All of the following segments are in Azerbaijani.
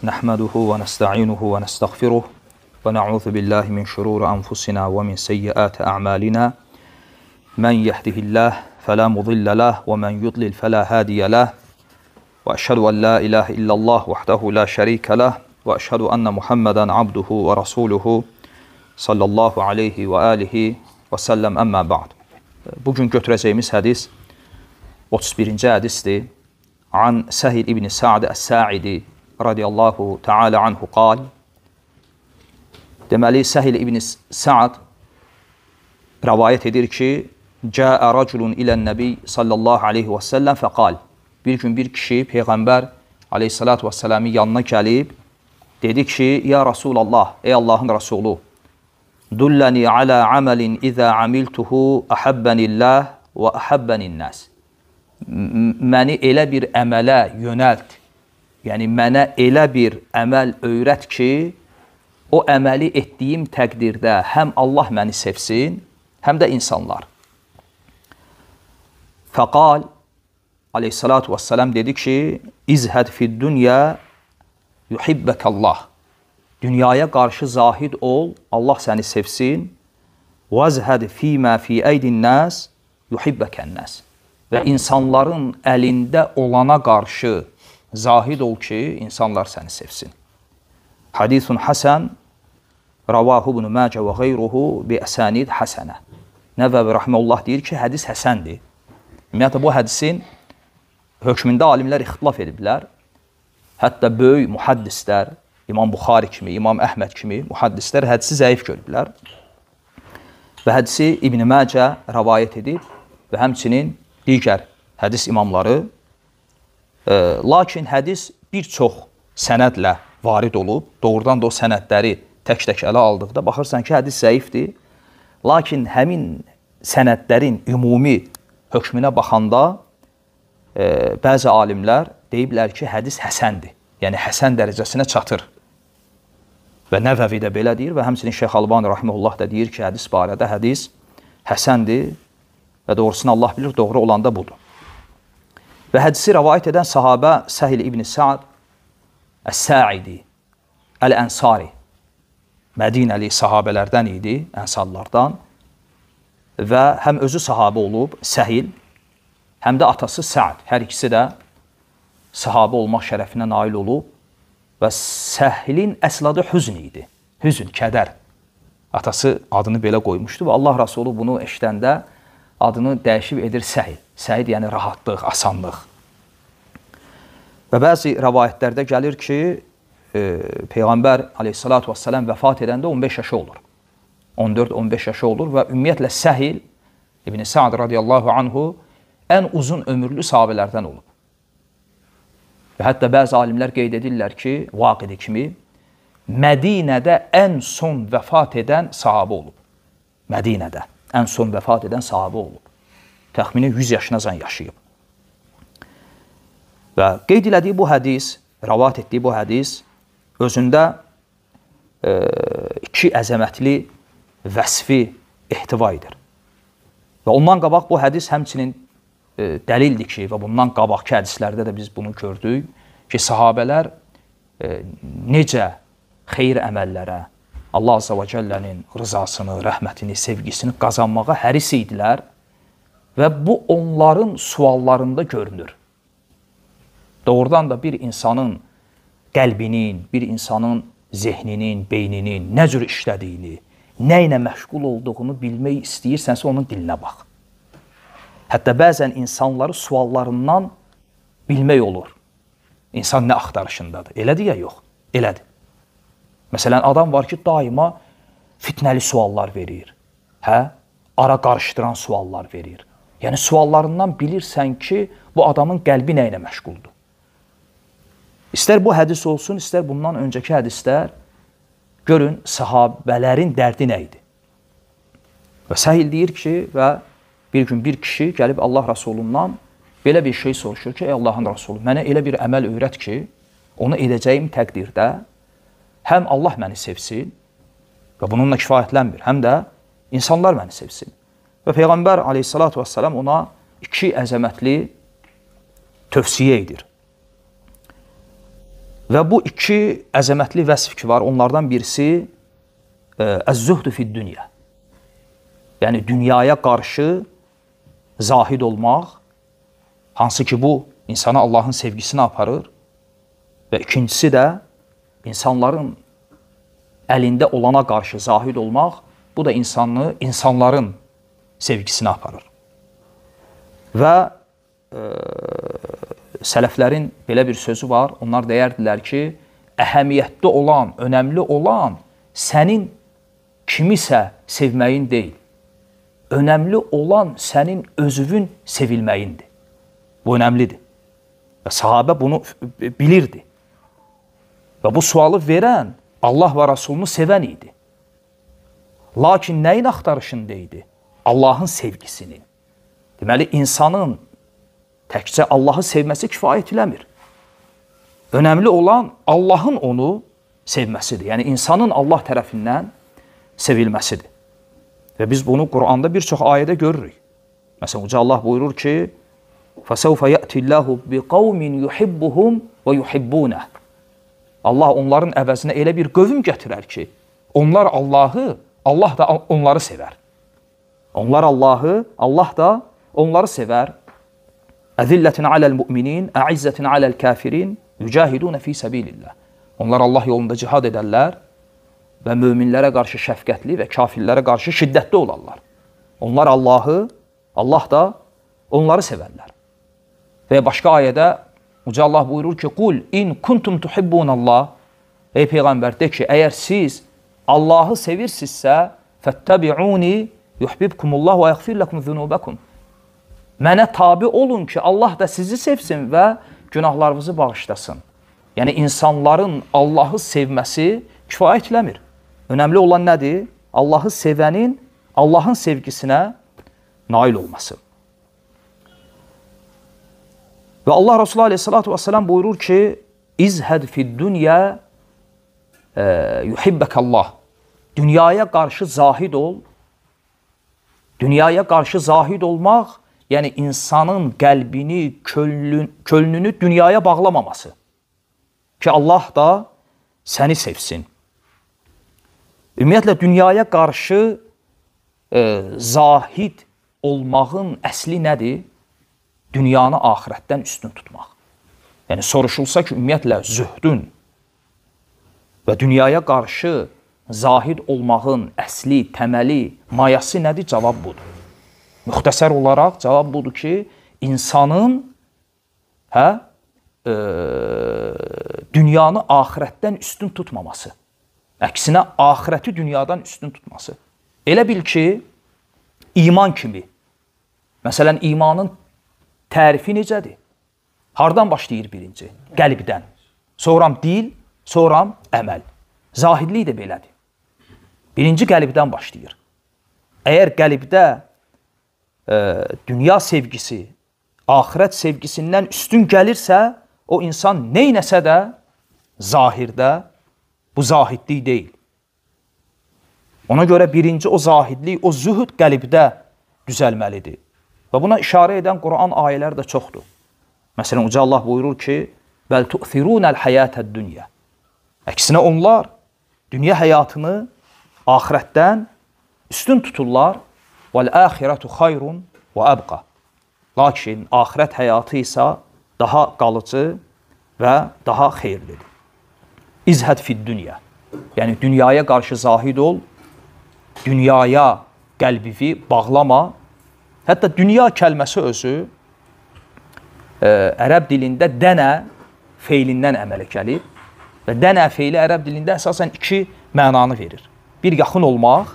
نحمده ونستعينه ونستغفره ونعوذ بالله من شرور أنفسنا ومن سيئات أعمالنا من يهده الله فلا مضل له ومن يضلل فلا هادي له وأشهد أن لا إله إلا الله وحده لا شريك له وأشهد أن محمدا عبده ورسوله sallallahu aleyhi və alihi və səlləm əmmə ba'd. Bugün götürəcəyimiz hədis 31-ci hədisdir. An Səhil ibn Sa'd Əs-Sa'idi radiyallahu ta'ala anhu qal. Deməli, Səhil ibn Sa'd rəvayət edir ki, Cəə rəculun ilən-nəbi sallallahu aleyhi və səlləm fəqal. Bir gün bir kişi Peyğəmbər aleyhissalatu və sələmin yanına gəlib, dedi ki, Ya Rasulallah, ey Allahın Rasulü, Dullani ala amalin iza amiltuhu ahabbanillah və ahabbaninnas. Məni elə bir əmələ yönəlt, yəni mənə elə bir əməl öyrət ki, o əməli etdiyim təqdirdə həm Allah məni sevsin, həm də insanlar. Fəqal, aleyhissalatu vesselam dedi ki, İzhəd fid-dünya yuhibbəkəllah. Dünyaya qarşı zahid ol, Allah səni sevsin. Vəzhəd fīmə fī əydin-nəs yuhibbəkən-nəs. Və insanların əlində olana qarşı zahid ol ki, insanlar səni sevsin. Hadisun Hasan, Ravahu ibn Məcə və qeyruhu bi əsanid Hasanə. Nəvəvi Rəhməlullah deyir ki, hədis həsəndir. Ümumiyyətlə, bu hədisin hökmündə alimlər ixtilaf ediblər. Hətta böyük muhaddislər, İmam Buxari kimi, İmam Əhməd kimi muhaddislər hədisi zəif görüblər. Və hədisi İbn Məcə rəvayət edib və həmçinin digər hədis imamları. Lakin hədis bir çox sənədlə varid olub. Doğrudan da o sənədləri tək-tək ələ aldıqda baxırsan ki, hədis zəifdir. Lakin həmin sənədlərin ümumi hökmünə baxanda bəzi alimlər deyiblər ki, hədis həsəndir. Yəni, həsən dərəcəsinə çatır. Və Nəvəvi də belə deyir və həmçinin Şeyx Albani Rahimehullah da deyir ki, hədis barədə hədis həsəndir və doğrusunu Allah bilir, doğru olan da budur. Və hədisi rəvayət edən sahabə Səhil ibn Sa'd Əs-Sa'idi Əl-Ənsari Mədinəli sahabələrdən idi, ənsarlardan və həm özü sahabə olub, Səhil, həm də atası Sa'd. Hər ikisi də sahabə olmaq şərəfinə nail olub. Və Səhlin əsl adı Hüzn idi. Hüzn, kədər. Atası adını belə qoymuşdu və Allah Rasulü bunu eşidəndə adını dəyişib edir Səhil. Səhil yəni rahatlıq, asanlıq. Və bəzi rəvayətlərdə gəlir ki, Peyğəmbər aleyhissalatu vesselam vəfat edəndə 15 yaşı olur. 14-15 yaşı olur və ümumiyyətlə Səhil İbn Sa'd radiyallahu anhu ən uzun ömürlü sahabələrdən olub. Və hətta bəzi alimlər qeyd edirlər ki, Vaqidi kimi, Mədinədə ən son vəfat edən sahabə olub. Mədinədə ən son vəfat edən sahabə olub. Təxmini 100 yaşınacan yaşayıb. Və qeyd elədiyi bu hədis, rəvat etdiyi bu hədis, özündə iki əzəmətli vəsfi ehtiva edir. Və ondan qabaq bu hədis həmçinin dəlildir ki, və bundan qabaqki hədislərdə də biz bunu gördük ki, sahabələr necə xeyir əməllərə, Allah Azza və Cəllənin rızasını, rəhmətini, sevgisini qazanmağa həris idilər və bu onların suallarında görünür. Doğrudan da bir insanın qəlbinin, bir insanın zehninin, beyninin nə cür işlədiyini, nə ilə məşğul olduğunu bilmək istəyirsənsə onun dilinə bax. Hətta bəzən insanları suallarından bilmək olur. İnsan nə axtarışındadır? Elədir ya, yox? Elədir. Məsələn, adam var ki, daima fitnəli suallar verir. Ara qarışdıran suallar verir. Yəni, suallarından bilirsən ki, bu adamın qəlbi nə ilə məşğuldur. İstər bu hədis olsun, istər bundan öncəki hədislər, görün, sahabələrin dərdi nə idi? Və Səhil deyir ki, və bir gün bir kişi gəlib Allah Rasulundan belə bir şey soruşur ki, ey Allahın Rasulü, mənə elə bir əməl öyrət ki, onu edəcəyim təqdirdə həm Allah məni sevsin və bununla kifayətlənmir, həm də insanlar məni sevsin. Və Peyğəmbər aleyhissalatu vesselam ona iki əzəmətli tövsiyə edir. Və bu iki əzəmətli vəsf ki var, onlardan birisi əz-zühdü fid-dünya. Yəni dünyaya qarşı zahid olmaq, hansı ki bu insana Allahın sevgisini aparır və ikincisi də insanların əlində olana qarşı zahid olmaq, bu da insanların sevgisini aparır. Və sələflərin belə bir sözü var, onlar deyərdilər ki, əhəmiyyətli olan, önəmli olan sənin kimisə sevməyin deyil. Önəmli olan sənin özünün sevilməyindir. Bu önəmlidir. Və sahabə bunu bilirdi. Və bu sualı verən Allah və Rasulunu sevən idi. Lakin nəyin axtarışında idi? Allahın sevgisinin. Deməli, insanın təkcə Allahı sevməsi kifayət eləmir. Önəmli olan Allahın onu sevməsidir. Yəni, insanın Allah tərəfindən sevilməsidir. Və biz bunu Quranda bir çox ayədə görürük. Məsələn, Uca Allah buyurur ki, فَسَوْفَ يَأْتِ اللّٰهُ بِقَوْمٍ يُحِبُّهُمْ وَيُحِبُّونَهُ Allah onların əvəzinə elə bir qövm gətirər ki, onlar Allahı, Allah da onları sevər. Onlar Allahı, Allah da onları sevər. Əzillətin aləl müminin, əizzətin aləl kafirin, yücahidunə fi səbilillah. Onlar Allah yolunda cihad edərlər və möminlərə qarşı şəfqətli və kafirlərə qarşı şiddətli olarlar. Onlar Allahı, Allah da onları sevərlər. Və başqa ayədə Uca Allah buyurur ki, Qul in kuntum tuhibbunallah. Ey Peyğəmbər, de ki, əgər siz Allahı sevirsinizsə, fəttəbi'uni yuhbibkumullah və yəğfir ləkum zunubəkum. Mənə tabi olun ki, Allah da sizi sevsin və günahlarınızı bağışlasın. Yəni, insanların Allahı sevməsi kifayət eləmir. Önəmli olan nədir? Allahı sevənin Allahın sevgisinə nail olması. Və Allah Resulü aleyhissalatu vesselam buyurur ki, İzhəd fid-dünya yuhibbəkallah. Dünyaya qarşı zahid ol. Dünyaya qarşı zahid olmaq, yəni insanın qəlbini, könlünü dünyaya bağlamaması. Ki Allah da səni sevsin. Ümumiyyətlə, dünyaya qarşı zahid olmağın əsli nədir? Dünyanı axirətdən üstün tutmaq. Yəni, soruşulsa ki, ümumiyyətlə, zühdün və dünyaya qarşı zahid olmağın əsli, təməli, mayası nədir? Cavab budur. Müxtəsər olaraq cavab budur ki, insanın dünyanı axirətdən üstün tutmaması. Əksinə, axirəti dünyadan üstün tutması. Elə bil ki, iman kimi. Məsələn, imanın tərifi necədir? Hardan başlayır birinci? Qəlbdən. Sonra dil, sonra əməl. Zahidlik də belədir. Birinci qəlbdən başlayır. Əgər qəlbdə dünya sevgisi, axirət sevgisindən üstün gəlirsə, o insan neynəsə də zahirdə bu zahidlik deyil. Ona görə birinci o zahidlik, o zühd qəlbdə düzəlməlidir. Və buna işarə edən Quran ayələr də çoxdur. Məsələn, Uca Allah buyurur ki, Bəl tu'thirunəl həyətəd-dünya. Əksinə onlar dünya həyatını axirətdən üstün tuturlar. Vəl-əxirətu xayrun və əbqa. Lakin axirət həyatı isə daha qalıcı və daha xeyirlidir. İzhəd fid-dünya. Yəni, dünyaya qarşı zahid ol, dünyaya qəlbivi bağlama. Hətta dünya kəlməsi özü ərəb dilində dənə feilindən əmələ gəlib və dənə feili ərəb dilində əsasən iki mənanı verir. Bir yaxın olmaq,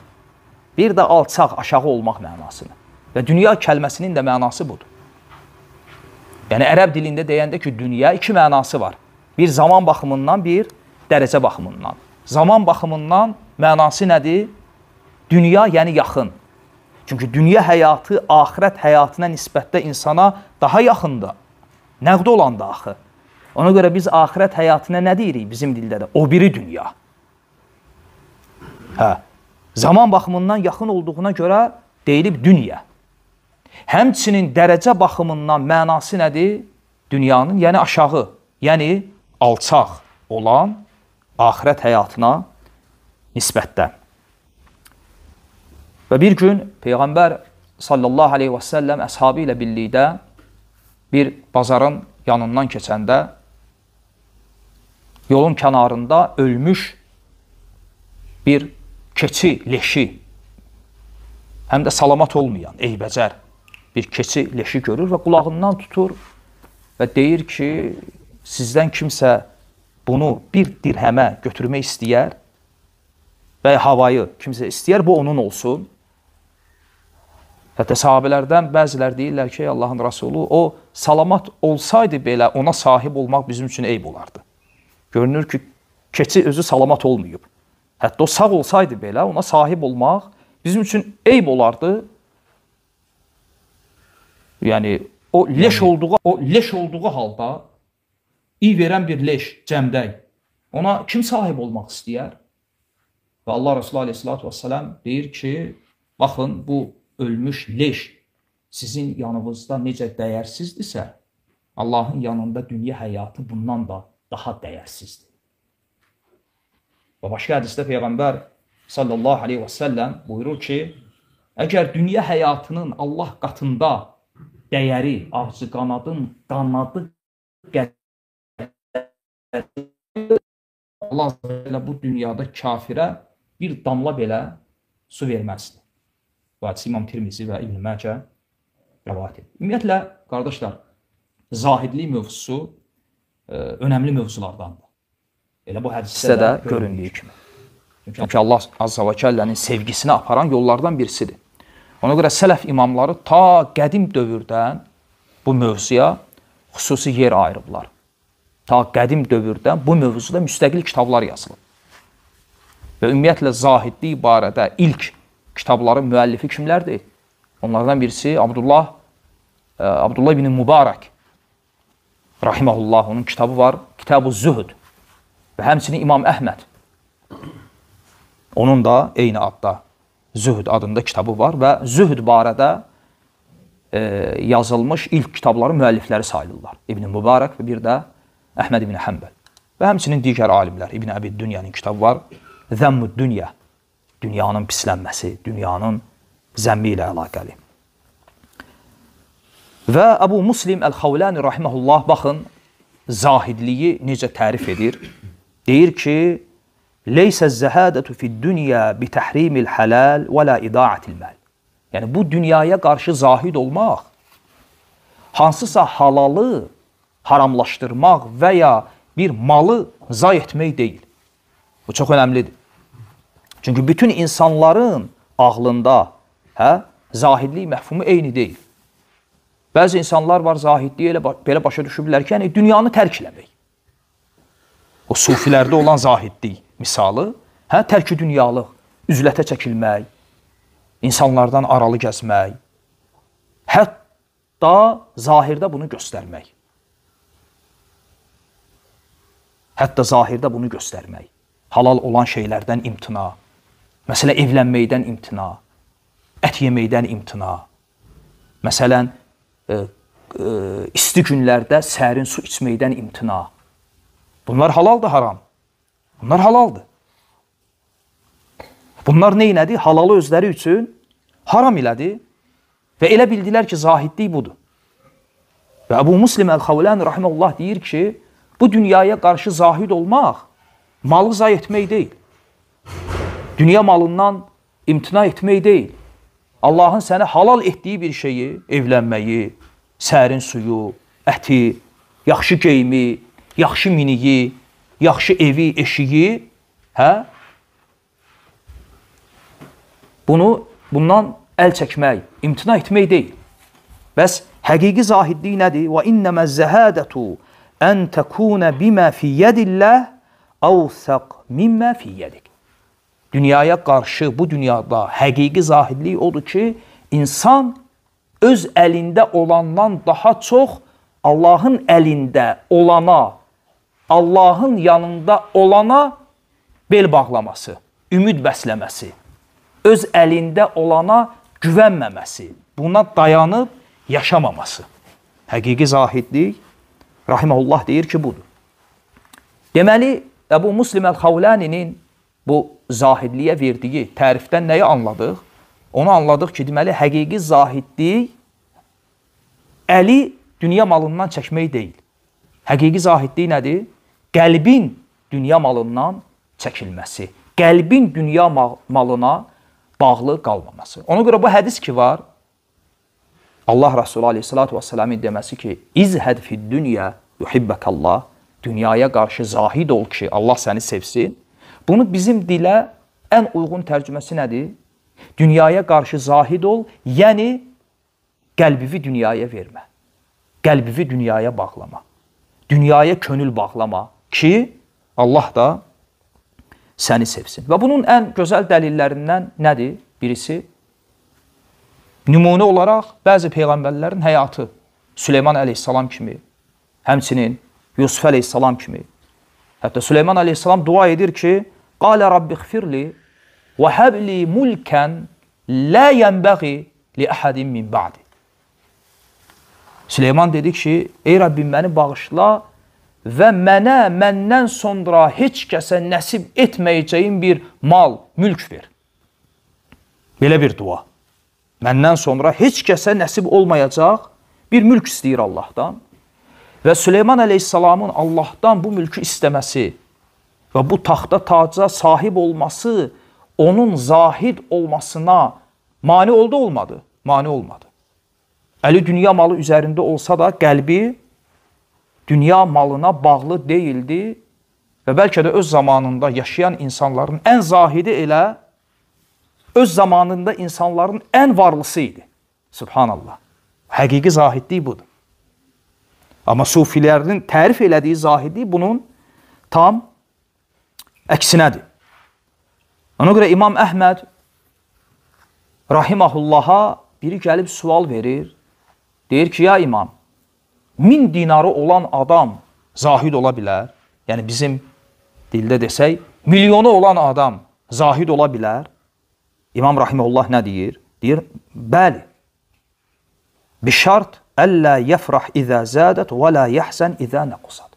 bir də alçaq, aşağı olmaq mənasını. Və dünya kəlməsinin də mənası budur. Yəni, ərəb dilində deyəndə ki, dünya iki mənası var. Bir zaman baxımından, bir dərəcə baxımından. Zaman baxımından mənası nədir? Dünya, yəni yaxın. Çünki dünya həyatı axirət həyatına nisbətdə insana daha yaxındır. Nəqd olan da axı. Ona görə biz axirət həyatına nə deyirik bizim dildə də? O biri dünya. Zaman baxımından yaxın olduğuna görə deyilib dünya. Həmçinin dərəcə baxımından mənası nədir? Dünyanın, yəni aşağı, yəni alçaq, olan axirət həyatına nisbətdə. Və bir gün Peyğəmbər sallallahu aleyhi və səlləm əshabı ilə birlikdə bir bazarın yanından keçəndə yolun kənarında ölmüş bir keçi leşi, həm də salamat olmayan, eybəcər bir keçi leşi görür və qulağından tutur və deyir ki, sizdən kimsə bunu bir dirhəmə götürmək istəyər və havayı kimsə istəyər, bu onun olsun. Hətta sahabələrdən bəzilər deyirlər ki, Allahın Rasulü, o salamat olsaydı belə ona sahib olmaq bizim üçün eyb olardı. Görünür ki, keçi özü salamat olmayıb. Hətta o sağ olsaydı belə ona sahib olmaq bizim üçün eyb olardı. Yəni, o leş olduğu halda iyi verən bir leş, cəmdək, ona kim sahib olmaq istəyər? Və Allah Resulü aleyhissalatü vesselam deyir ki, baxın, bu ölmüş leş sizin yanınızda necə dəyərsizdirsə, Allahın yanında dünya həyatı bundan da daha dəyərsizdir. Və başqa hədisdə Peyğəmbər sallallahu aleyhi və səlləm buyurur ki, əgər dünya həyatının Allah qatında dəyəri, ağzı qanadı Allah bu dünyada kafirə bir damla belə su verməzdir. Bu hədisi İmam Tirmizi və İbn Məcə rəvayət edir. Ümumiyyətlə, qardaşlar, zahidlik mövzusu önəmli mövzulardandır. Elə bu hədisdə də göründüyü kimi. Çünki Allah Azza və Kəllənin sevgisini aparan yollardan birisidir. Ona görə sələf imamları ta qədim dövrdən bu mövzuya xüsusi yer ayırıblar. Ta qədim dövrdən bu mövzuda müstəqil kitablar yazılıb. Və ümumiyyətlə, zahidlik barədə ilk kitabların müəllifi kimlərdir? Onlardan birisi Abdullah ibn Mübarək rahiməhullah, onun kitabı var, Kitab-ı Zühd və həmçinin İmam Əhməd. Onun da eyni adda Zühd adında kitabı var və Zühd barədə yazılmış ilk kitabların müəllifləri sayılırlar. İbn Mübarək və bir də Əhməd ibn Həmbəl və həmçinin digər alimlər. İbn Əbid Dünyanın kitabı var, Zəmmüd Dünya, dünyanın pislənməsi, dünyanın zəmmi ilə əlaqəli. Və Əbu Muslim Əl-Xavlani rahiməhullah, baxın, zahidliyi necə tərif edir? Deyir ki, Leysə zəhədətü fid-dünya bitəhrimil həlal və la ida'atil məl. Yəni, bu dünyaya qarşı zahid olmaq, hansısa halalı haramlaşdırmaq və ya bir malı zay etmək deyil. Bu çox önəmlidir. Çünki bütün insanların ağlında zahidlik məfhumu eyni deyil. Bəzi insanlar var, zahidliyi belə başa düşüblər ki, yəni dünyanı tərk eləmək. O sufilərdə olan zahidlik misalı, tərk-i dünyalıq, üzlətə çəkilmək, insanlardan aralı gəzmək, hətta zahirdə bunu göstərmək. Hətta zahirdə bunu göstərmək. Halal olan şeylərdən imtina, məsələn, evlənməkdən imtina, ət yeməkdən imtina, məsələn, isti günlərdə sərin su içməkdən imtina. Bunlar halaldır, haram. Bunlar halaldır. Bunlar neynədir? Halalı özləri üçün haram elədir və elə bildilər ki, zahidlik budur. Və Əbu Muslim Əl-Xavlani rahiməhullah deyir ki, bu dünyaya qarşı zahid olmaq, malı zay etmək deyil. Dünya malından imtina etmək deyil. Allahın sənə halal etdiyi bir şeyi, evlənməyi, sərin suyu, əti, yaxşı geyimi, yaxşı miniyi, yaxşı evi, eşiyi, bundan əl çəkmək, imtina etmək deyil. Bəs həqiqi zahidlik nədir? Və innəmə zəhədətu ən təkунə bimə fi yədilləh əvsəq mimmə fi yədik. Dünyaya qarşı bu dünyada həqiqi zahidlik odur ki, insan öz əlində olandan daha çox Allahın əlində olana, Allahın yanında olana bel bağlaması, ümid bəsləməsi, öz əlində olana güvənməməsi, buna dayanıb yaşamaması. Həqiqi zahidlik, rahiməhullah deyir ki, budur. Deməli, Əbu Muslim Əl-Xavləninin bu zahidliyə verdiyi tərifdən nəyi anladıq? Onu anladıq ki, deməli, həqiqi zahidlik əli dünya malından çəkmək deyil. Həqiqi zahidlik nədir? Qəlbin dünya malından çəkilməsi, qəlbin dünya malına bağlı qalmaması. Ona görə bu hədis ki var, Allah Resulü Aleyhisselatü Vesselam'ın deməsi ki, İzhəd fid dünya yuhibbəkallah, dünyaya qarşı zahid ol ki, Allah səni sevsin. Bunu bizim dilə ən uyğun tərcüməsi nədir? Dünyaya qarşı zahid ol, yəni qəlbivi dünyaya vermə, qəlbivi dünyaya bağlama, dünyaya könül bağlama ki, Allah da səni sevsin. Və bunun ən gözəl dəlillərindən nədir? Birisi, nümunə olaraq bəzi peyğəmbərlərin həyatı, Süleyman əleyhissalam kimi, həmçinin Yusuf əleyhissalam kimi. Hətta Süleyman əleyhissalam dua edir ki, Qalə Rabbi xfirli və həbli mulkən lə yənbəği li əhədin min ba'di. Süleyman dedi ki, ey Rabbim məni bağışla və mənə məndən sonra heç kəsə nəsib etməyəcəyim bir mal, mülk ver. Belə bir dua. Məndən sonra heç kəsə nəsib olmayacaq bir mülk istəyir Allahdan. Və Süleyman əleyhissalamın Allahdan bu mülkü istəməsi və bu taxta taca sahib olması onun zahid olmasına mane oldu, olmadı? Mane olmadı. Əli dünya malı üzərində olsa da qəlbi dünya malına bağlı deyildi və bəlkə də öz zamanında yaşayan insanların ən zahidi elə öz zamanında insanların ən varlısı idi. Subhanallah. Həqiqi zahidlik budur. Amma sufilərin tərif elədiyi zahidlik bunun tam əksinədir. Ona görə İmam Əhməd rahimahullaha biri gəlib sual verir. Deyir ki, ya imam, 1000 dinarı olan adam zahid ola bilər. Yəni bizim dildə desək, milyonu olan adam zahid ola bilər. İmam rahimehullah nə deyir? Deyir, bəli. Bişart əllə yəfrah izə zədət və lə yəhsən izə nəqusad.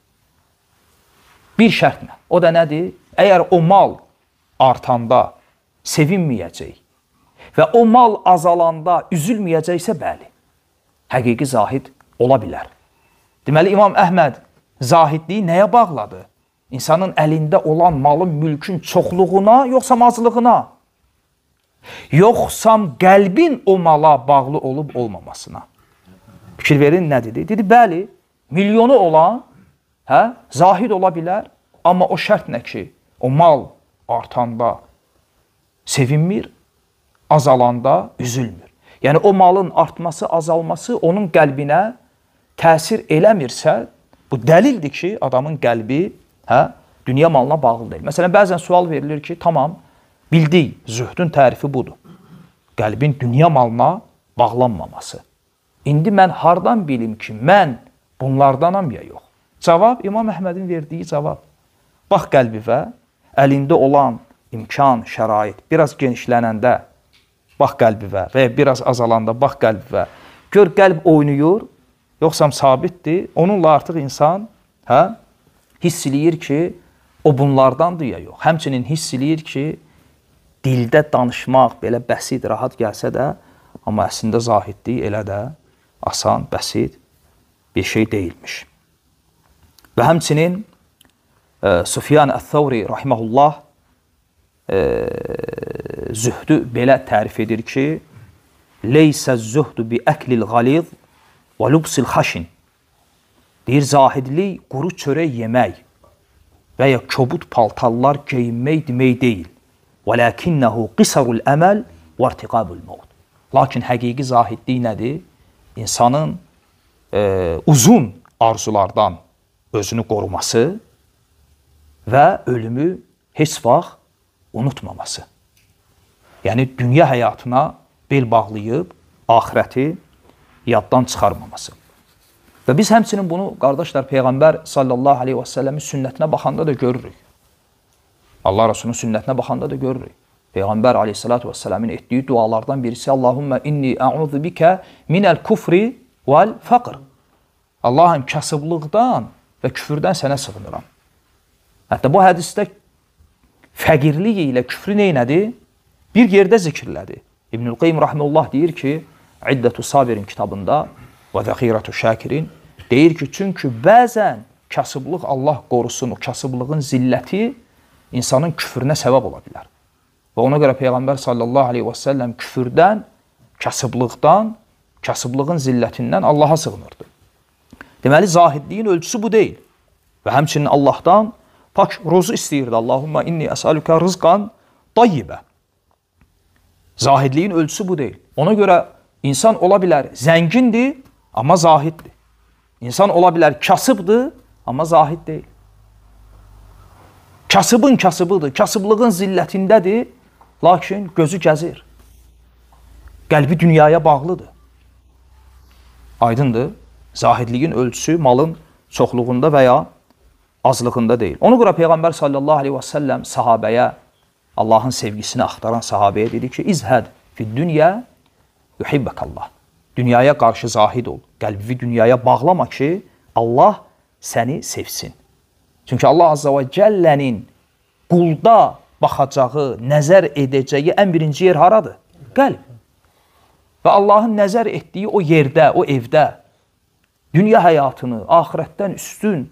Bir şərtlə. O da nədir? Əgər o mal artanda sevinməyəcək və o mal azalanda üzülməyəcəksə, bəli, həqiqi zahid ola bilər. Deməli, İmam Əhməd zahidliyi nəyə bağladı? İnsanın əlində olan malın, mülkün çoxluğuna, yoxsa azlığına? Yoxsa qəlbin o mala bağlı olub olmamasına? Fikir verin, nə dedi? Dedi, bəli, milyonu olan zahid ola bilər, amma o şərt nə ki, o mal artanda sevinmir, azalanda üzülmür. Yəni, o malın artması, azalması onun qəlbinə təsir eləmirsə, bu dəlildir ki, adamın qəlbi dünya malına bağlı deyil. Məsələn, bəzən sual verilir ki, tamam, bildik, zühdün tərifi budur. Qəlbin dünya malına bağlanmaması. İndi mən hardan bilim ki, mən bunlardanam ya yox? Cavab, İmam Əhmədin verdiyi cavab. Bax qəlbivə, əlində olan imkan, şərait, biraz genişlənəndə, bax qəlbivə və ya biraz azalanda, bax qəlbivə. Gör, qəlb oynayır, yoxsa sabitdir. Onunla artıq insan hiss eləyir ki, o bunlardandır ya yox. Həmçinin hiss eləyir ki, dildə danışmaq belə bəsit, rahat gəlsə də, amma əslində zahidlik elə də asan, bəsit bir şey deyilmiş. Və həmçinin Sufyan Əth-Thawri rahimehullah zühdü belə tərif edir ki, leysə zühdü bi əklil qaliz və lubsil xaşin. Deyir, zahidlik quru çörək yemək və ya kobud paltarlar geyinmək demək deyil. وَلَكِنَّهُ قِسَرُ الْأَمَلِ وَارْتِقَابُ الْمَوْتِ. Lakin həqiqi zahidlik nədir? İnsanın uzun arzulardan özünü qoruması və ölümü heç vaxt unutmaması. Yəni, dünya həyatına bel bağlayıb, axirəti yaddan çıxarmaması. Və biz həmçinin bunu, qardaşlar, Peyğəmbər sallallahu aleyhi və səlləmin sünnətinə baxanda da görürük. Allah Rasulunun sünnətinə baxanda da görürük. Peyğəmbər aleyhissalatu vesselamın etdiyi dualardan birisi Allahümmə inni ə'udhu bikə minəl kufri vəl fəqr. Allahım, kasıblıqdan və küfürdən sənə sığınıram. Hətta bu hədisdə fəqirlik ilə küfrü neynədir? Bir yerdə zikirlədi. İbnül Qeym rahmeullah deyir ki, İddətü Sabirin kitabında və Zəxirətü Şakirin deyir ki, çünki bəzən kasıblıq Allah qorusun, o kasıblığın zilləti insanın küfrünə səbəb ola bilər. Və ona görə Peyğəmbər sallallahu aleyhi və səlləm küfürdən, kasıblıqdan, kasıblığın zillətindən Allaha sığınırdı. Deməli, zahidliyin ölçüsü bu deyil. Və həmçinin Allahdan pak ruzu istəyirdi. Allahumma inni əsəlükə rızqan dayyibə. Zahidliyin ölçüsü bu deyil. Ona görə insan ola bilər zəngindir, amma zahiddir. İnsan ola bilər kasıbdır, amma zahid deyil. Kasıbın kasıbıdır, kasıblığın zillətindədir, lakin gözü gəzir. Qəlbi dünyaya bağlıdır. Aydındır, zahidliyin ölçüsü malın çoxluğunda və ya azlığında deyil. Ona görə Peyğəmbər sallallahu aleyhi və səlləm sahabəyə, Allahın sevgisini axtaran sahabəyə dedi ki, İzhəd fid dünya yuhibbəkallah. Dünyaya qarşı zahid ol. Qəlbi dünyaya bağlama ki, Allah səni sevsin. Çünki Allah Azza və Cəllənin qulda baxacağı, nəzər edəcəyi ən birinci yer haradır? Qəlb. Və Allahın nəzər etdiyi o yerdə, o evdə dünya həyatını axirətdən üstün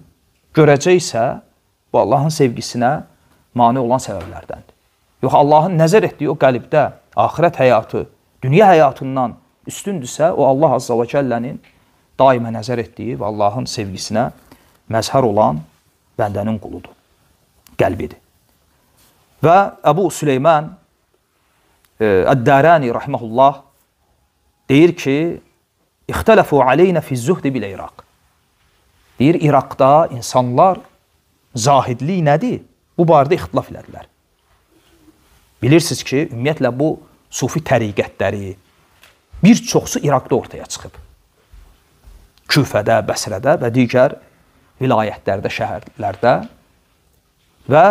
görəcəksə, bu Allahın sevgisinə mane olan səbəblərdəndir. Yox, Allahın nəzər etdiyi o qəlbdə axirət həyatı dünya həyatından üstündürsə, o Allah Azza və Cəllənin daimə nəzər etdiyi və Allahın sevgisinə məzhər olan bəndənin quludur, qəlbidir. Və Əbu Süleyman Əd-Dərani rahmehullah deyir ki, İxtələfu aleynə fi zühdi bil İraq. Deyir, İraqda insanlar zahidlik nədir? Bu barədə ixtilaf elədilər. Bilirsiniz ki, ümumiyyətlə bu sufi təriqətləri bir çoxsu İraqda ortaya çıxıb. Küfədə, Bəsrədə və digər vilayətlərdə, şəhərlərdə. Və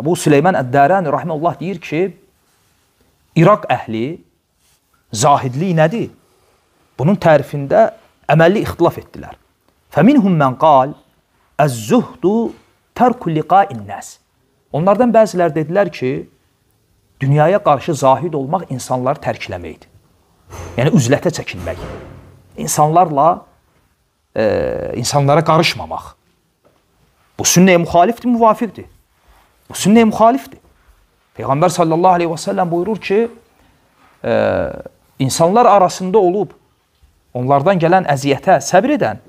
Əbu Süleyman Əd-Dərani rahmehullah deyir ki, İraq əhli zahidlik nədir? Bunun tərifində əməlli ixtilaf etdilər. Fəminhum mən qal əz-zuhdu tərku liqa'in nəs. Onlardan bəzilər dedilər ki, dünyaya qarşı zahid olmaq insanları tərkləməkdir. Yəni, üzlətə çəkilmək. İnsanlara qarışmamaq. Bu sünnəyə müxalifdir, müvafiqdir. Bu sünnəyə müxalifdir. Peyğəmbər sallallahu aleyhi və səlləm buyurur ki, insanlar arasında olub, onlardan gələn əziyyətə səbr edən,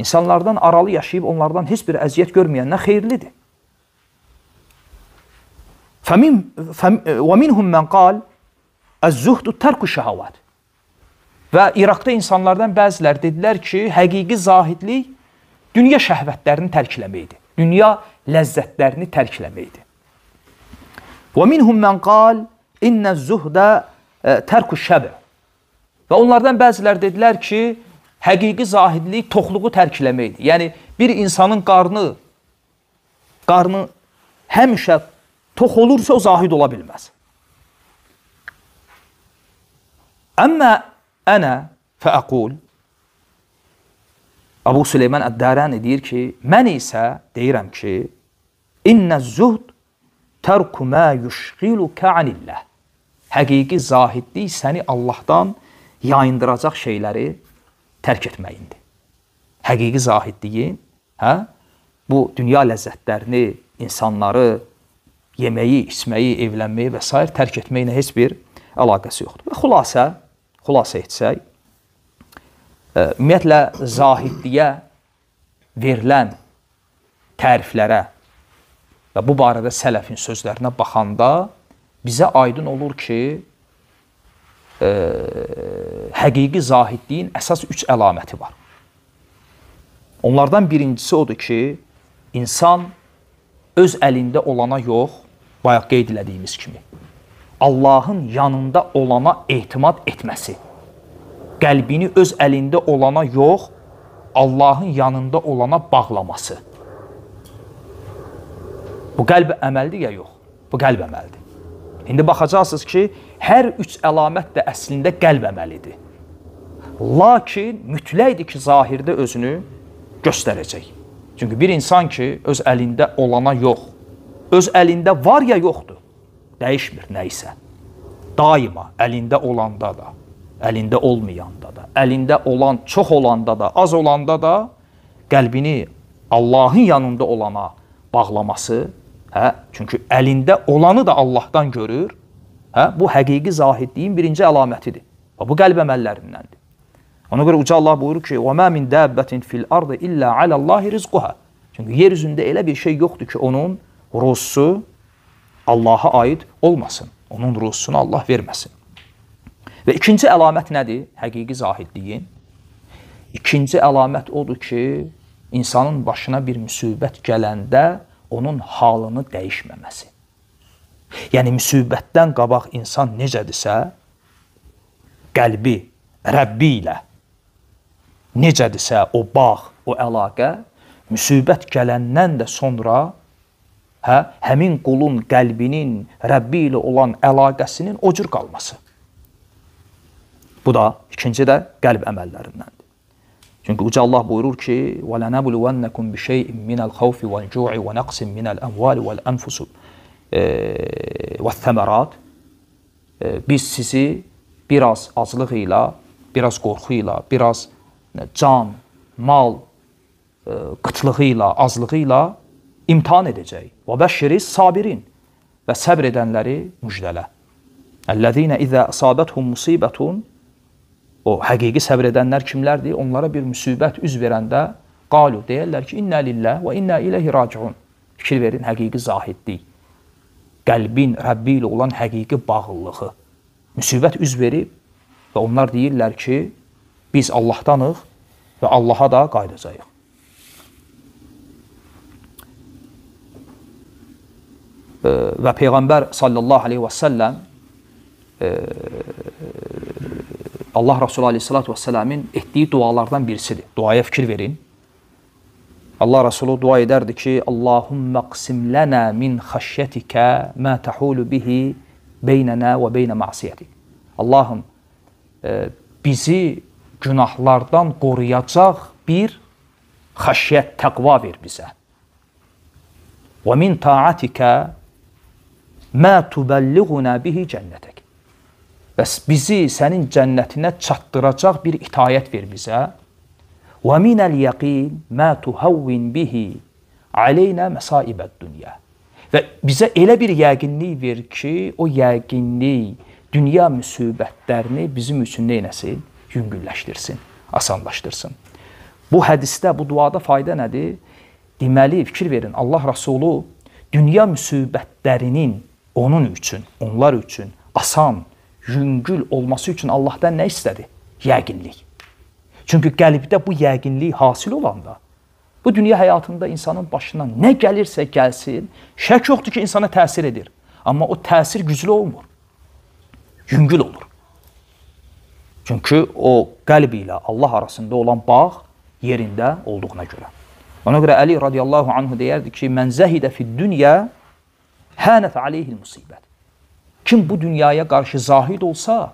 insanlardan aralı yaşayıb, onlardan heç bir əziyyət görməyəndən xeyirlidir. وَمِنْهُمْ مَنْ قَالْ əz-zuhdu tərku şəhavat. Və İraqda insanlardan bəzilər dedilər ki, həqiqi zahidlik dünya şəhvətlərini tərkləməkdir. Dünya ləzzətlərini tərkləməkdir. وَمِنْهُمْ مَنْ قَالْ اِنَّ الزُّهْدَ tərku şəbə. Və onlardan bəzilər dedilər ki, həqiqi zahidlik toxluğu tərkləməkdir. Yəni, bir insanın qarnı həmişə tox olursa, o zahid ola bilməz. Əmmə ənə fəəqul, Əbu Süleyman Əd-Dərani deyir ki, mən isə deyirəm ki, İnnəz-zuhd tərku mə yuşğilukə anilləh. Həqiqi zahidlik səni Allahdan yayındıracaq şeyləri tərk etməyindir. Həqiqi zahidliyin, bu dünya ləzzətlərini, insanları, yeməyi, içməyi, evlənməyi və s. tərk etməklə heç bir əlaqəsi yoxdur. Və xülasə etsək, ümumiyyətlə, zahidliyə verilən təriflərə və bu barədə sələfin sözlərinə baxanda bizə aydın olur ki, həqiqi zahidliyin əsas 3 əlaməti var. Onlardan birincisi odur ki, insan öz əlində olana yox, bayaq qeyd elədiyimiz kimi, Allahın yanında olana etimad etməsi. Qəlbini öz əlində olana yox, Allahın yanında olana bağlaması. Bu qəlb əməldir ya yox? Bu qəlb əməldir. İndi baxacaqsınız ki, hər 3 əlamət də əslində qəlb əməlidir. Lakin mütləqdir ki, zahirdə özünü göstərəcək. Çünki bir insan ki öz əlində olana yox, öz əlində var ya yoxdur, dəyişmir nəyisə. Daima əlində olanda da, əlində olmayanda da, əlində olan çox olanda da, az olanda da qəlbini Allahın yanında olana bağlaması, çünki əlində olanı da Allahdan görür, bu həqiqi zahidliyin birinci əlamətidir. Bu qəlb əməllərindəndir. Ona görə Uca Allah buyurur ki, وَمَا مِنْ دَابَّةٍ فِي الْأَرْضِ إِلَّا عَلَى اللّٰهِ رِزْقُهَا. Çünki yer üzündə elə bir şey yoxdur ki, onun ruzusu Allaha aid olmasın. Onun ruzusunu Allah verməsin. Və ikinci əlamət nədir? Həqiqi zahidliyin. İkinci əlamət odur ki, insanın başına bir müsibət gələndə onun halını dəyişməməsi. Yəni, müsibətdən qabaq insan necədirsə, qəlbi Rəbbi ilə necədirsə o bağ, o əlaqə, müsibət gələndən də sonra həmin qulun qəlbinin Rəbbi ilə olan əlaqəsinin o cür qalması. Bu da ikinci də qəlb əməllərindəndir. Çünki Uca Allah buyurur ki, وَلَنَبْلُوَنَّكُمْ بِشَيْءٍ مِنَ الْخَوْفِ وَالْجُوعِ وَنَقْصٍ مِنَ الْأَمْوَالِ وَالْأَنْفُسِ وَالثَّمَرَاتِ. Biz sizi biraz azlıq ilə, biraz qorxu ilə, biraz can, mal qıtlığı ilə, azlığı ilə imtihan edəcək. وَبَشِّرِ الصَّابِرِينَ. Və səbr edənləri müjdələ. اَلَّذ۪ينَ اِذَا أَصَابَتْهُمْ مُصِيبَةٌ. O həqiqi səbr edənlər kimlərdir? Onlara bir müsibət üz verəndə qalu, deyərlər ki, İnnə lillah və innə iləyhi raciun. Fikir verin, həqiqi zahidlik. Qəlbin Rəbbi ilə olan həqiqi bağlılığı. Müsibət üz verib və onlar deyirlər ki, biz Allahdanıq və Allaha da qayıdacağıq. Və Peyğəmbər sallallahu aleyhi və səlləm Allah Resulü aleyhissalatu vesselam'ın etdiyi dualardan birisidir. Duaya fikir verin. Allah Resulü dua ederdi ki Allahümme qsim lana min xaşyetika ma tahulu bihi beynena ve beyne ma'siyetik. Allah'ım bizi günahlardan qoruyacaq bir xaşyət, təqva ver bizə. Ve min taatika ma tubelliğuna bihi cennetek. Bəs bizi sənin cənnətinə çatdıracaq bir itayət ver bizə. Və minəl yəqin mə tuhəvvin bihi aleynə məsaibət dünya. Və bizə elə bir yəqinlik ver ki, o yəqinlik dünya müsibətlərini bizim üçün neynəsin? Yüngülləşdirsin, asanlaşdırsın. Bu hədisdə, bu duada fayda nədir? Deməli, fikir verin, Allah Rasulü dünya müsibətlərinin onun üçün, onlar üçün asan, yüngül olması üçün Allahdan nə istədi? Yəqinlik. Çünki qəlbdə bu yəqinlik hasil olanda, bu dünya həyatında insanın başına nə gəlirsə gəlsin, şək yoxdur ki, insana təsir edir. Amma o təsir güclü olmur. Yüngül olur. Çünki o qəlb ilə Allah arasında olan bağ yerində olduğuna görə. Ona görə Əli radiyallahu anhu deyərdi ki, mən zəhidə fid dünya hənət aleyhil musibət. Kim bu dünyaya qarşı zahid olsa,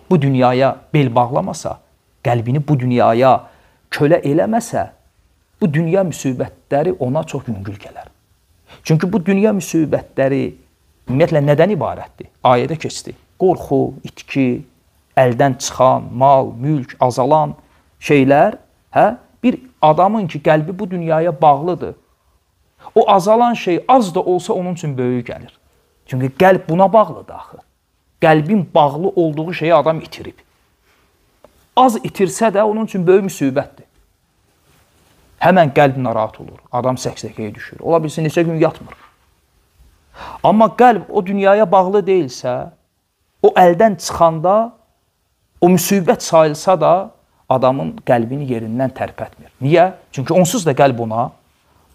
bu dünyaya bel bağlamasa, qəlbini bu dünyaya kölə eləməsə, bu dünya müsibətləri ona çox yüngül gələr. Çünki bu dünya müsibətləri ümumiyyətlə nədən ibarətdir? Ayədə keçdi. Qorxu, itki, əldən çıxan, mal, mülk, azalan şeylər, bir adamın ki, qəlbi bu dünyaya bağlıdır. O azalan şey az da olsa onun üçün böyük gəlir. Çünki qəlb buna bağlıdır axı. Qəlbin bağlı olduğu şeyi adam itirib. Az itirsə də onun üçün böyük müsibətdir. Həmən qəlb narahat olur. Adam səksəkəyə düşür. Ola bilsin, neçə gün yatmır. Amma qəlb o dünyaya bağlı deyilsə, o əldən çıxanda, o müsibət sayılsa da adamın qəlbini yerindən tərpətmir. Niyə? Çünki onsuz da qəlb ona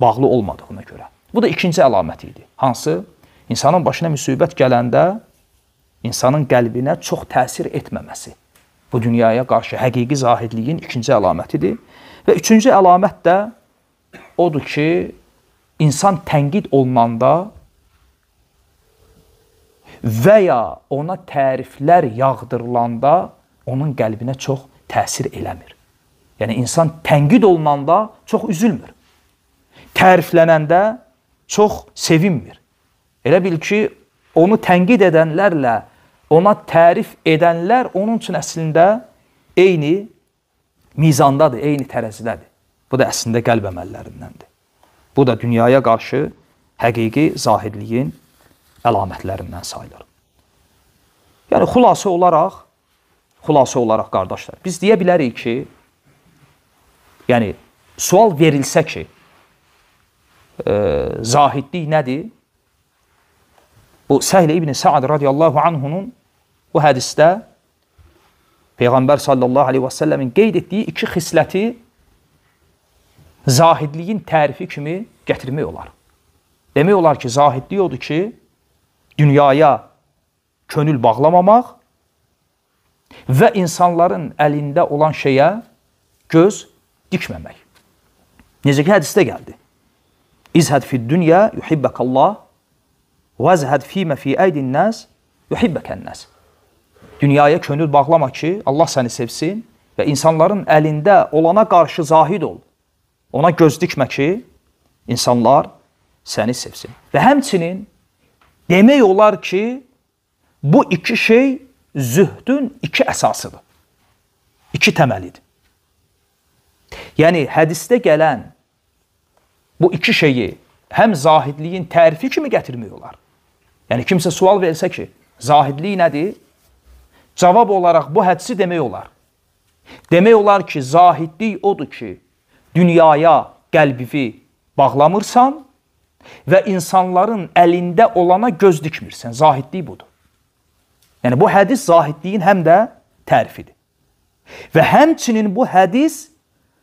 bağlı olmadığına görə. Bu da ikinci əlamət idi. Hansı? İnsanın başına müsibət gələndə insanın qəlbinə çox təsir etməməsi. Bu dünyaya qarşı həqiqi zahidliyin ikinci əlamətidir. Və üçüncü əlamət də odur ki, insan tənqid olunanda və ya ona təriflər yağdırılanda onun qəlbinə çox təsir eləmir. Yəni, insan tənqid olunanda çox üzülmür. təriflənəndə çox sevinmir. Elə bil ki, onu tənqid edənlərlə, ona tərif edənlər onun üçün əslində eyni mizandadır, eyni tərəzidədir. Bu da əslində qəlb əməllərindəndir. Bu da dünyaya qarşı həqiqi zahidliyin əlamətlərindən sayılır. Yəni, xülasə olaraq qardaşlar, biz deyə bilərik ki, yəni, sual verilsə ki, zahidlik nədir? Bu, Səhl ibn Sa'd radiyallahu anhunun bu hədisdə Peyğəmbər sallallahu aleyhi və səlləmin qeyd etdiyi iki xisləti zahidliyin tərifi kimi gətirmək olar. Demək olar ki, zahidlik odur ki, dünyaya könül bağlamamaq və insanların əlində olan şeyə göz dikməmək. Necə ki, hədisdə gəldi. İzhəd fid-dünya yuhibbəkallah və zəhəd fīmə fī əydin nəs yuhibbəkən-nəs. Dünyaya könül bağlama ki, Allah səni sevsin və insanların əlində olana qarşı zahid ol. Ona göz dikmə ki, insanlar səni sevsin. Və həmçinin demək olar ki, bu iki şey zühdün iki əsasıdır. İki təməlidir. Yəni, hədisdə gələn bu iki şeyi həm zahidliyin tərifi kimi gətirmək olar. Yəni, kimsə sual versə ki, zahidlik nədir? Cavab olaraq bu hədisi demək olar. Demək olar ki, zahidlik odur ki, dünyaya qəlbivi bağlamırsan və insanların əlində olana göz dikmirsən. Zahidlik budur. Yəni, bu hədis zahidliyin həm də tərifidir. Və həmçinin bu hədis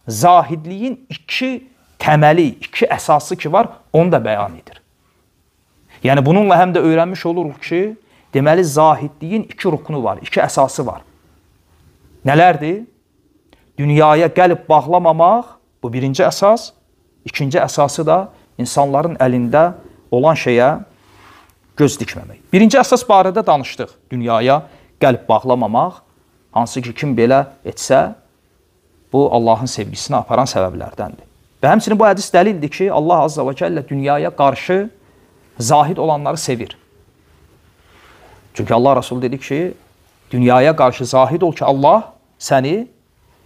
zahidliyin iki təməli, iki əsası ki var, onu da bəyan edir. Yəni, bununla həm də öyrənmiş oluruq ki, deməli, zahidliyin iki rukunu var, iki əsası var. Nələrdir? Dünyaya qəlb bağlamamaq, bu birinci əsas. İkinci əsası da insanların əlində olan şeyə göz dikməmək. Birinci əsas barədə danışdıq. Dünyaya qəlb bağlamamaq, hansı ki, kim belə etsə, bu Allahın sevgisini aparan səbəblərdəndir. Və həmçinin bu hədis dəlildir ki, Allah Azza və Cəllə dünyaya qarşı zahid olanları sevir. Çünki Allah Rasulü dedi ki, dünyaya qarşı zahid ol ki, Allah səni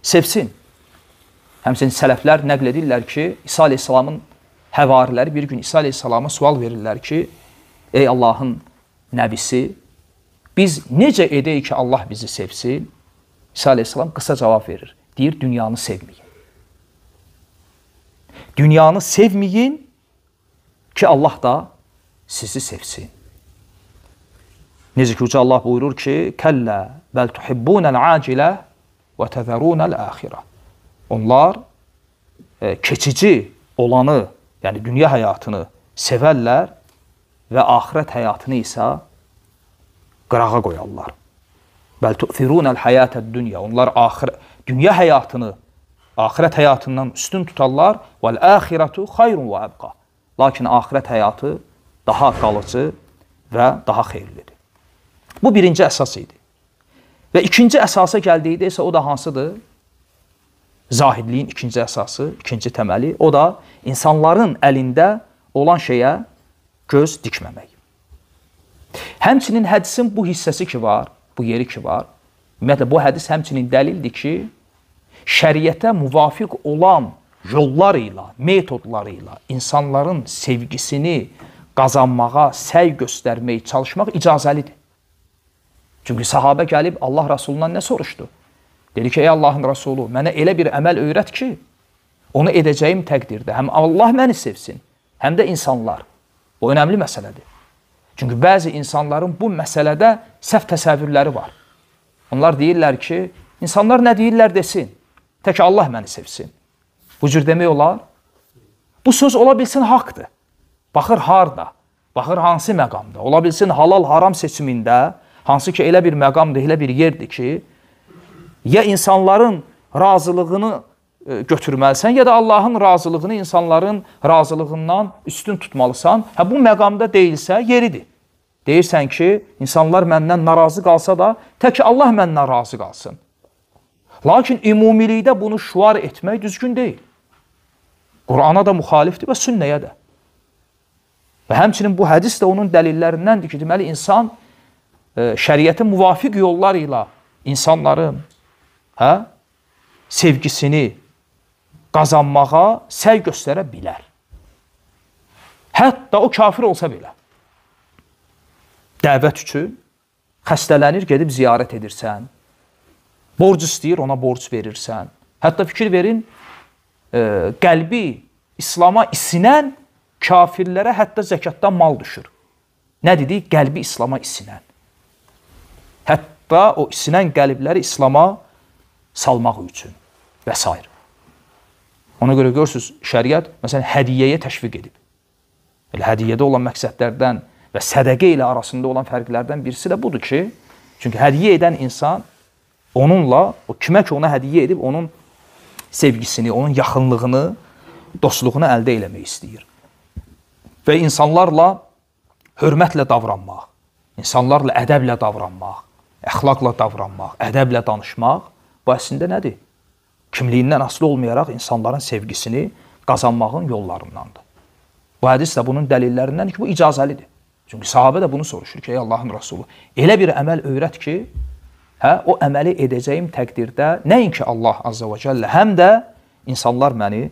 sevsin. Həmçinin sələflər nəql edirlər ki, İsa Aleyhisselamın həvariləri bir gün İsa Aleyhisselama sual verirlər ki, ey Allahın nəbisi, biz necə edək ki, Allah bizi sevsin? İsa Aleyhisselam qısa cavab verir. Deyir, dünyanı sevməyin. Dünyanı sevməyin ki, Allah da sizi sevsin. Necə ki, Uca Allah buyurur ki, kəllə bəl tuhibbunəl acilə və təzərunəl əxirə. Onlar keçici olanı, yəni dünya həyatını sevərlər və axirət həyatını isə qırağa qoyarlar. Bəl tu'thirunəl həyətəd dünya. Onlar dünya həyatını axirət həyatından üstün tutarlar. Vəl-əxirətu xayrun və əbqa. Lakin axirət həyatı daha qalıcı və daha xeyirlidir. Bu birinci əsas idi. Və ikinci əsasa gəldikdə isə o da hansıdır? Zahidliyin ikinci əsası, ikinci təməli. O da insanların əlində olan şeyə göz dikməmək. Həmçinin hədisin bu hissəsi ki var, bu yeri ki var, ümumiyyətlə bu hədis həmçinin dəlildir ki, şəriətə müvafiq olan yollar ilə, metodları ilə insanların sevgisini qazanmağa, səy göstərmək, çalışmaq icazəlidir. Çünki sahabə gəlib Allah Rasulundan nə soruşdu? Dedi ki, ey Allahın Rasulü, mənə elə bir əməl öyrət ki, onu edəcəyim təqdirdə həm Allah məni sevsin, həm də insanlar. Bu önəmli məsələdir. Çünki bəzi insanların bu məsələdə səhv təsəvvürləri var. Onlar deyirlər ki, insanlar nə deyirlər desin, tək Allah məni sevsin. Bu cür demək olar. Bu söz ola bilsin haqdır. Baxır harda, baxır hansı məqamda, ola bilsin halal haram seçimində, hansı ki elə bir məqamdır, elə bir yerdir ki, ya insanların razılığını götürməlisən, ya da Allahın razılığını insanların razılığından üstün tutmalısan. Bu məqamda deyilsə yeridir. Deyirsən ki, insanlar məndən narazı qalsa da, tək Allah məndən razı qalsın. Lakin ümumilikdə bunu şüar etmək düzgün deyil. Qur'ana da müxalifdir və sünnəyə də. Və həmçinin bu hədis də onun dəlillərindəndir ki, deməli, insan şəriyyətə müvafiq yollar ilə insanların sevgisini qazanmağa səy göstərə bilər. Hətta o kafir olsa belə. Dəvət üçün xəstələnir, gedib ziyarət edirsən. Borc istəyir, ona borc verirsən. Hətta fikir verin, qəlbi İslama isinən kafirlərə hətta zəkatdan mal düşür. Nə dedik? Qəlbi İslama isinən. Hətta o isinən qəlbləri İslama salmaq üçün və s. Ona görə görürsünüz, şəriət məsələn hədiyyəyə təşviq edib. Elə hədiyyədə olan məqsədlərdən və sədəqə ilə arasında olan fərqlərdən birisi də budur ki, çünki hədiyyə edən insan onunla, o kimə ki ona hədiyyə edib, onun sevgisini, onun yaxınlığını, dostluğunu əldə eləmək istəyir. Və insanlarla hörmətlə davranmaq, insanlarla ədəblə davranmaq, əxlaqla davranmaq, ədəblə danışmaq, bu əslində nədir? Kimliyindən asılı olmayaraq insanların sevgisini qazanmağın yollarındandır. Bu hədis də bunun dəlillərindəndir ki, bu icazəlidir. Çünki sahabə də bunu soruşur ki, ey Allahın Rasulü, elə bir əməl öyrət ki, o əməli edəcəyim təqdirdə nəinki Allah Azza və Cəllə, həm də insanlar məni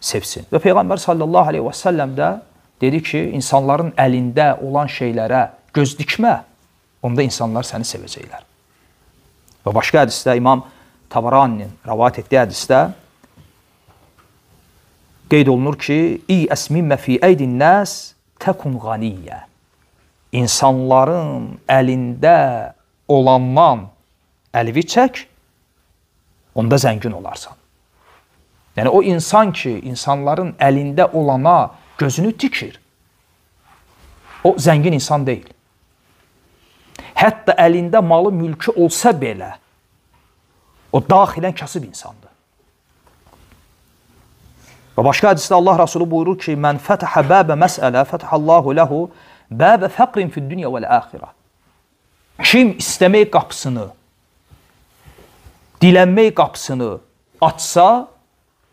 sevsin. Və Peyğəmbər sallallahu aleyhi və səlləm də dedi ki, insanların əlində olan şeylərə göz dikmə, onda insanlar səni sevəcəklər. Və başqa hədisdə İmam Tabaraninin rəvat etdiyi hədisdə qeyd olunur ki, İy əsmimmə fi əydin nəs təkun qaniyyə. İnsanların əlində olandan əlvi çək, onda zəngin olarsan. Yəni, o insan ki, insanların əlində olana gözünü dikir, o zəngin insan deyil. Hətta əlində malı, mülkü olsa belə, o daxilən kasıb insandır. Və başqa hədisdə Allah Rasulü buyurur ki, mən fətəhə bəbə məsələ, fətəhəllahu ləhu bəbə fəqrin fid dünya vəl-əxirə. Kim istəmək qapısını, dilənmək qapısını açsa,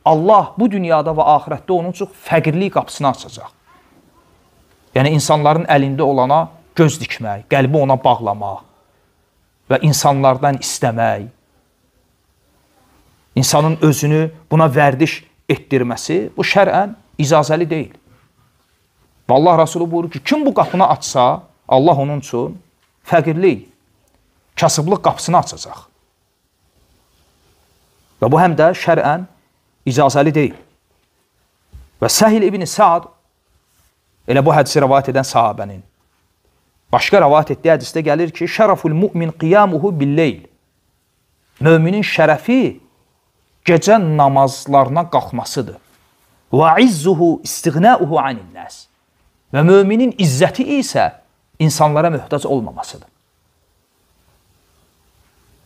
Allah bu dünyada və axirətdə onun çox fəqirlik qapısını açacaq. Yəni, insanların əlində olana göz dikmək, qəlbi ona bağlamaq və insanlardan istəmək, insanın özünü buna vərdiş etdirməsi, bu şərən icazəli deyil. Və Allah Rasulü buyurur ki, kim bu qapını açsa, Allah onun üçün fəqirlik, kasıblıq qapısını açacaq. Və bu həm də şərən icazəli deyil. Və Səhil ibn Sa'd, elə bu hədisi rəvat edən sahabənin, başqa rəvat etdiyi hədisdə gəlir ki, şərəful mümin qiyamuhu billeyl. Müminin şərəfi gecə namazlarına qalxmasıdır. Və izzuhu istiğnauhu anin-nas. Və müminin izzəti isə insanlara möhtac olmamasıdır.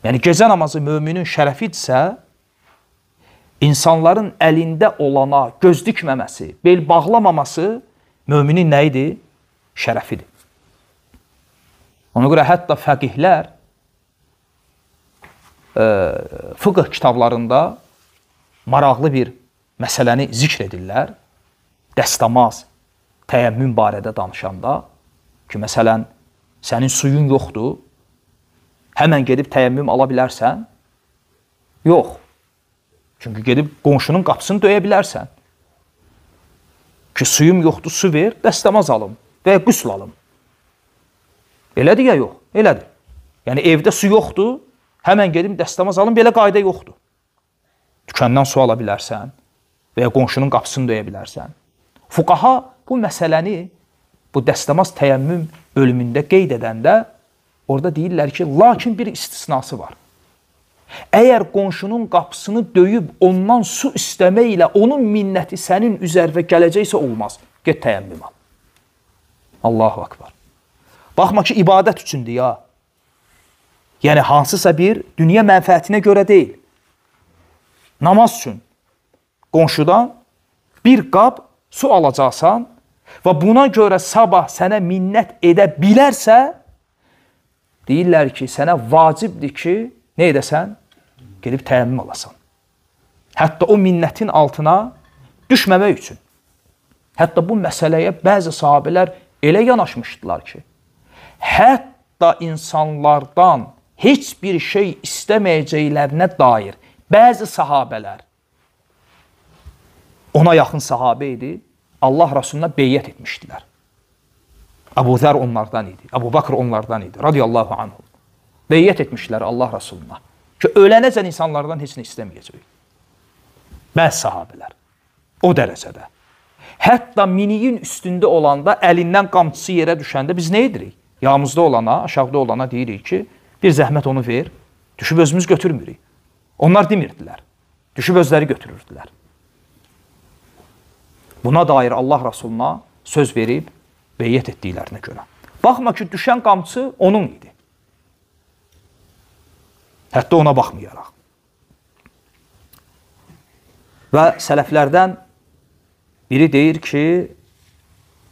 Yəni, gecə namazı müminin şərəfidirsə, insanların əlində olana göz dikməməsi, bel bağlamaması müminin nə idi? Şərəfidir. Ona görə hətta fəqihlər fıqh kitablarında maraqlı bir məsələni zikr edirlər. Dəstəmaz, təyəmmüm barədə danışanda ki, məsələn, sənin suyun yoxdur, həmən gedib təyəmmüm ala bilərsən? Yox. Çünki gedib qonşunun qapısını döyə bilərsən. Ki, suyum yoxdur, su ver, dəstəmaz alım və ya qüsl alım. Elədir ya yox? Elədir. Yəni, evdə su yoxdur, həmən gedim dəstəmaz alım, belə qayda yoxdur. Dükandan su ala bilərsən və ya qonşunun qapısını döyə bilərsən. Fuqaha bu məsələni, bu dəstəmaz təyəmmüm bölümündə qeyd edəndə, orada deyirlər ki, lakin bir istisnası var. Əgər qonşunun qapısını döyüb ondan su istəmək ilə onun minnəti sənin üzərvə gələcəksə olmaz. Get təyəmmüm al. Allahu akbar. Baxma ki, ibadət üçündür ya. Yəni, hansısa bir dünya mənfəətinə görə deyil. Namaz üçün qonşudan bir qab su alacaqsan və buna görə sabah sənə minnət edə bilərsə, deyirlər ki, sənə vacibdir ki, nə edəsən? Gedib təyəmmüm alasan. Hətta o minnətin altına Düşməmək üçün. Hətta bu məsələyə bəzi sahabələr elə yanaşmışdılar ki, hətta insanlardan heç bir şey istəməyəcəklərinə dair bəzi sahabələr, ona yaxın sahabə idi, Allah Rasuluna beyyət etmişdilər. Əbu Zər onlardan idi, Əbu Bakr onlardan idi, radiyallahu anhum. Beyyət etmişlər Allah Rasuluna ki, ölənəcən insanlardan heç nə istəməyəcək. Bəzi sahabələr o dərəcədə. Hətta miniyin üstündə olanda, əlindən qamçısı yerə düşəndə biz nə edirik? Yağımızda olana, aşağıda olana deyirik ki, bir zəhmət onu ver, düşüb özümüz götürmürük. Onlar demirdilər, düşüb özləri götürürdülər. Buna dair Allah Rasuluna söz verib, beyyət etdiklərinə görə. Baxma ki, düşən qamçı onun idi. Hətta ona baxmayaraq. Və sələflərdən biri deyir ki,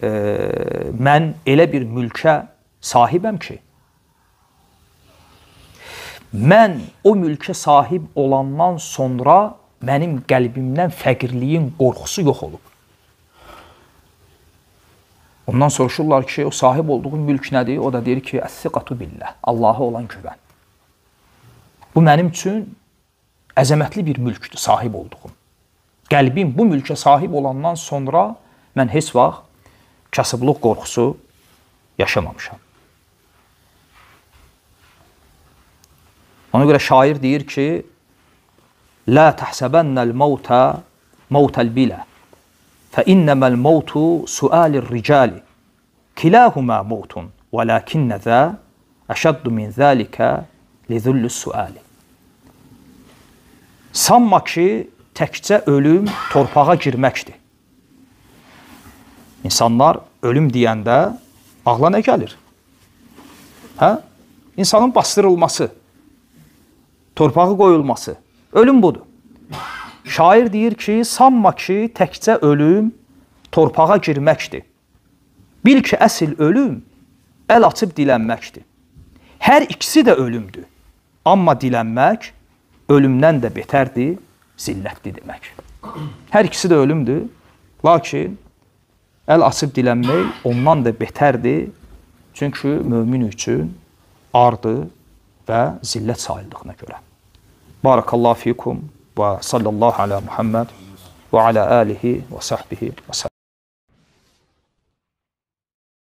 mən elə bir mülkə sahibəm ki, mən o mülkə sahib olandan sonra mənim qəlbimdən fəqirliyin qorxusu yox olub. Ondan soruşurlar ki, o sahib olduğu mülk nədir? O da deyir ki, əs-siqatu billah, Allaha olan güvən. Bu mənim üçün əzəmətli bir mülkdür, sahib olduğum. Qəlbim bu mülkə sahib olandan sonra mən heç vaxt kasıblıq qorxusu yaşamamışam. Ona görə şair deyir ki, La təhsəbənnəl mevtə mevtəl bilə fəinnəməl mevtu sualir ricali kilahuma mevtun və lakinnə zə əşəddu min zəlikə lizullu suali. Sanma ki, təkcə ölüm torpağa girməkdir. İnsanlar ölüm deyəndə ağla nə gəlir? Hə? İnsanın bastırılması, torpağı qoyulması, ölüm budur. Şair deyir ki, sanma ki, təkcə ölüm torpağa girməkdir. Bil ki, əsl ölüm əl açıb dilənməkdir. Hər ikisi də ölümdür. Amma dilənmək ölümdən də betərdir, zillətli demək. Hər ikisi də ölümdür, lakin əl açıb dilənmək ondan da betərdir, çünki mömin üçün ardı və zillət sayıldığına görə. Barakallahu fikum və sallallahu ala Muhammed və ala alihi və sahbihi və sallam.